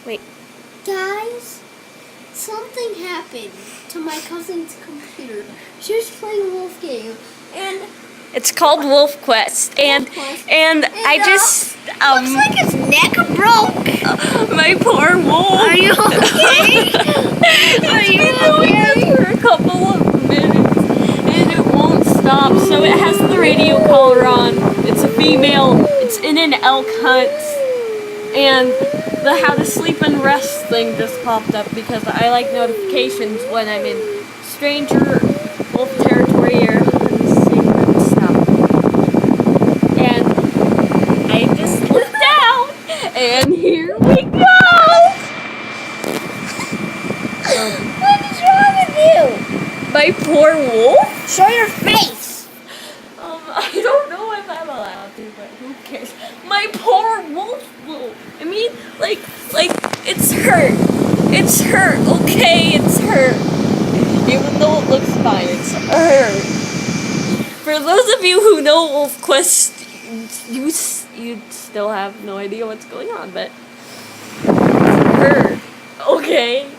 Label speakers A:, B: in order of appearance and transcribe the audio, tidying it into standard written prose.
A: Wait.
B: Guys, something happened to my cousin's computer. She was playing Wolf game, and
A: It's called Wolf Quest, and I just
B: looks like his neck broke.
A: my poor wolf.
B: Are you okay? Are you okay?
A: For a couple of minutes, and it won't stop. So it has the radio collar on. It's a female. It's in an elk hunt, and the how to sleep and rest thing just popped up because I like notifications when I'm in stranger wolf territory or secret stuff. And I just looked down, and here we go.
B: What is wrong with you?
A: My poor wolf.
B: Show your face.
A: I don't know if I'm allowed to, but who cares? My poor wolf. I mean, like, it's hurt. It's hurt. Okay, it's hurt. Even though it looks fine, it's hurt. For those of you who know Wolf Quest, you still have no idea what's going on, but it's hurt. Okay.